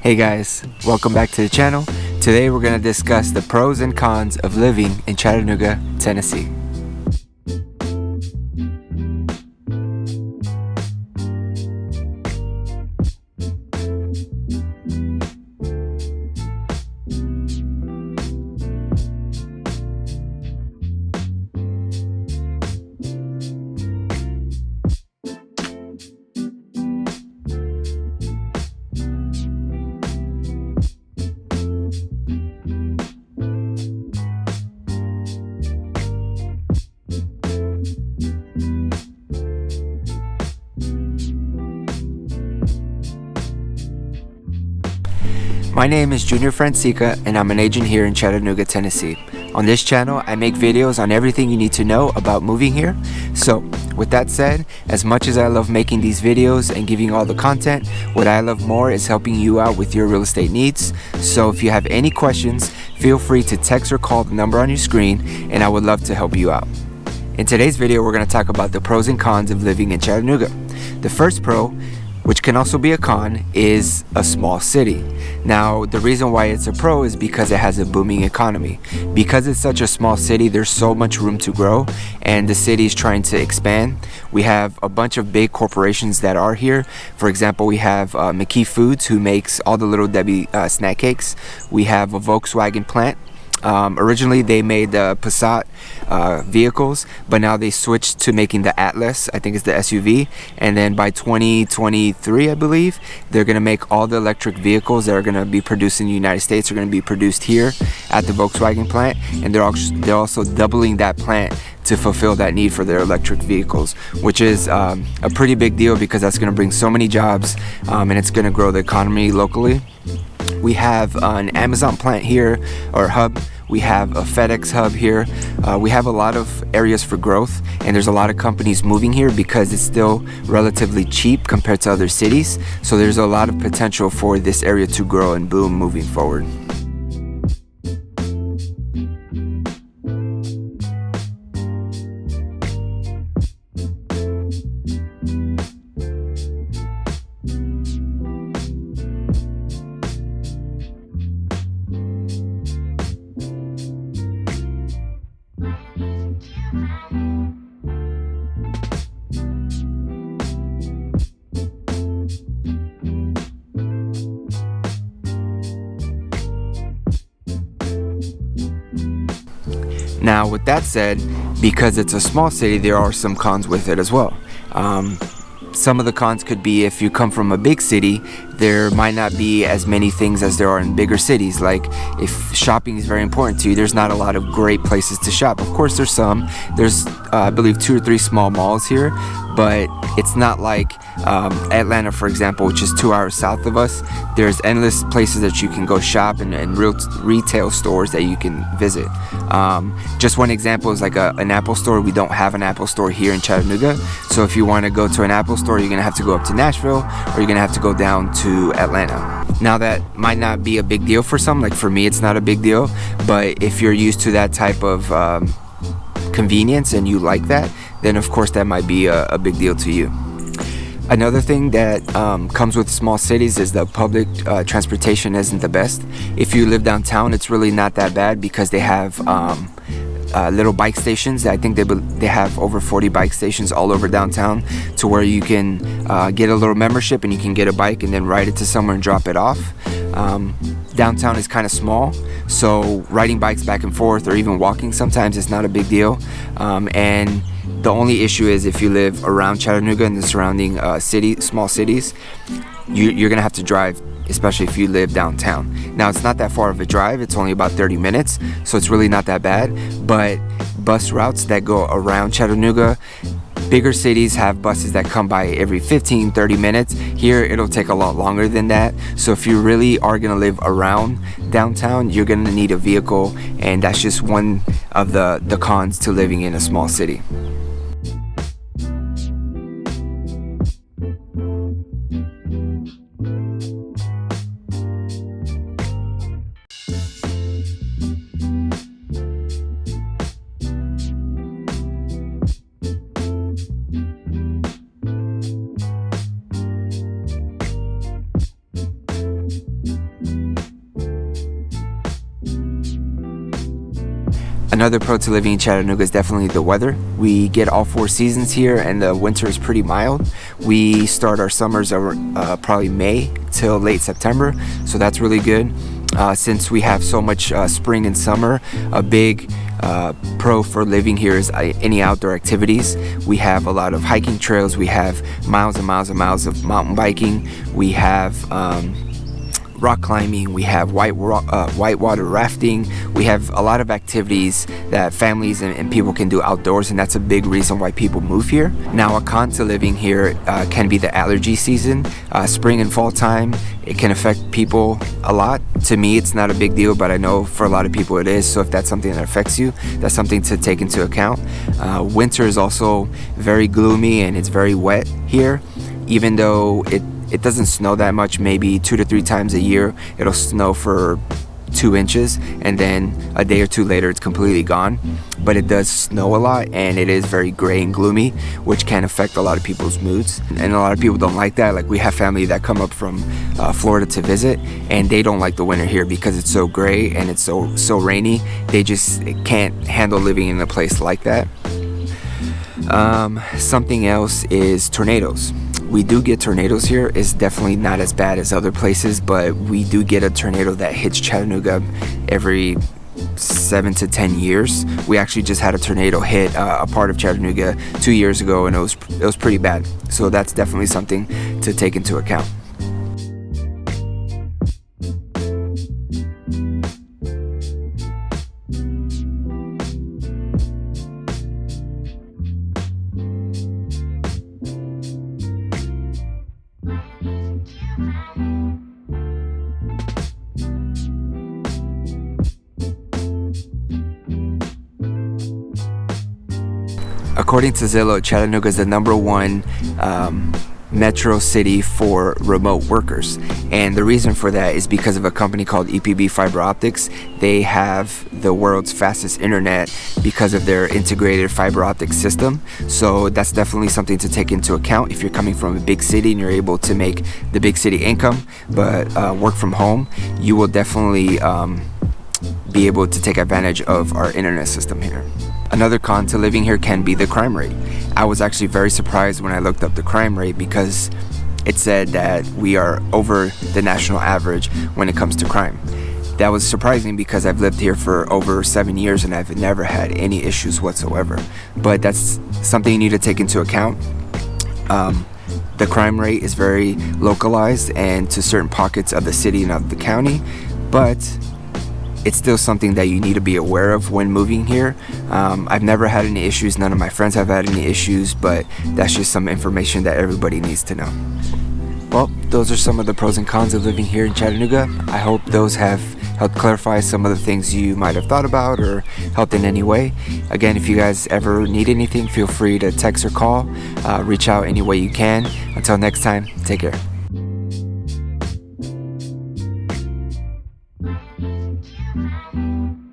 Hey guys, welcome back to the channel. Today we're going to discuss the pros and cons of living in Chattanooga, Tennessee. My name is Junior Francica and I'm an agent here in Chattanooga, Tennessee. On this channel, I make videos on everything you need to know about moving here. So, with that said, as much as I love making these videos and giving all the content, what I love more is helping you out with your real estate needs. So if you have any questions, feel free to text or call the number on your screen and I would love to help you out. In today's video, we're going to talk about the pros and cons of living in Chattanooga. The first pro, which can also be a con, is a small city. Now, the reason why it's a pro is because it has a booming economy. Because it's such a small city, there's so much room to grow, and the city is trying to expand. We have a bunch of big corporations that are here. For example, we have McKee Foods, who makes all the Little Debbie snack cakes. We have a Volkswagen plant. Originally they made the Passat vehicles, but now they switched to making the Atlas, I think it's the SUV, and then by 2023 I believe they're going to make all the electric vehicles that are going to be produced in the United States are going to be produced here at the Volkswagen plant, and they're also doubling that plant to fulfill that need for their electric vehicles, which is a pretty big deal because that's going to bring so many jobs, and it's going to grow the economy locally. We have an Amazon plant here, or hub. We have a FedEx hub here. We have a lot of areas for growth, and there's a lot of companies moving here because it's still relatively cheap compared to other cities. So there's a lot of potential for this area to grow and boom moving forward. Now, with that said, because it's a small city, there are some cons with it as well. Some of the cons could be if you come from a big city, there might not be as many things as there are in bigger cities. Like if shopping is very important to you, there's not a lot of great places to shop. Of course there's some. There's I believe 2 or 3 small malls here, but it's not like Atlanta, for example, which is 2 hours south of us. There's endless places that you can go shop and real retail stores that you can visit. Just one example is like an Apple store. We don't have an Apple store here in Chattanooga, so if you want to go to an Apple store, you're gonna have to go up to Nashville, or you're gonna have to go down to Atlanta. Now, that might not be a big deal for some. Like for me, it's not a big deal, but if you're used to that type of convenience and you like that, then of course that might be a big deal to you. Another thing that comes with small cities is the public transportation isn't the best. If you live downtown, it's really not that bad because they have little bike stations. I think they have over 40 bike stations all over downtown, to where you can get a little membership and you can get a bike and then ride it to somewhere and drop it off. Downtown is kind of small, so riding bikes back and forth or even walking sometimes is not a big deal. And the only issue is if you live around Chattanooga and the surrounding small cities, you're gonna have to drive, especially if you live downtown. Now, it's not that far of a drive, it's only about 30 minutes, so it's really not that bad. But bus routes that go around Chattanooga, bigger cities have buses that come by every 15-30 minutes. Here it'll take a lot longer than that. So if you really are gonna live around downtown, you're gonna need a vehicle, and that's just one of the cons to living in a small city. Another pro to living in Chattanooga is definitely the weather. We get all 4 seasons here, and the winter is pretty mild. We start our summers over probably May till late September, so that's really good. Since we have so much spring and summer, a big pro for living here is any outdoor activities. We have a lot of hiking trails. We have miles and miles and miles of mountain biking. We have rock climbing. We have whitewater rafting. We have a lot of activities that families and people can do outdoors, and that's a big reason why people move here. Now, a con to living here can be the allergy season. Spring and fall time, it can affect people a lot. To me, it's not a big deal, but I know for a lot of people it is. So if that's something that affects you, that's something to take into account. Winter is also very gloomy and it's very wet here. Even though it doesn't snow that much, maybe 2 to 3 times a year it'll snow for 2 inches, and then a day or 2 later it's completely gone. But it does snow a lot, and it is very gray and gloomy, which can affect a lot of people's moods, and a lot of people don't like that. Like, we have family that come up from Florida to visit, and they don't like the winter here because it's so gray and it's so rainy. They just can't handle living in a place like that. Something else is tornadoes. We do get tornadoes here. It's definitely not as bad as other places, but we do get a tornado that hits Chattanooga every 7 to 10 years. We actually just had a tornado hit a part of Chattanooga 2 years ago, and it was pretty bad. So that's definitely something to take into account. According to Zillow, Chattanooga is the #1 metro city for remote workers, and the reason for that is because of a company called EPB Fiber Optics. They have the world's fastest internet because of their integrated fiber optic system. So that's definitely something to take into account if you're coming from a big city and you're able to make the big city income but work from home. You will definitely be able to take advantage of our internet system here. Another con to living here can be the crime rate. I was actually very surprised when I looked up the crime rate because it said that we are over the national average when it comes to crime. That was surprising because I've lived here for over 7 years and I've never had any issues whatsoever. But that's something you need to take into account. The crime rate is very localized and to certain pockets of the city and of the county, but it's still something that you need to be aware of when moving here. I've never had any issues. None of my friends have had any issues, but that's just some information that everybody needs to know. Well, those are some of the pros and cons of living here in Chattanooga. I hope those have helped clarify some of the things you might have thought about or helped in any way. Again, if you guys ever need anything, feel free to text or call. Reach out any way you can. Until next time, take care. Thank you.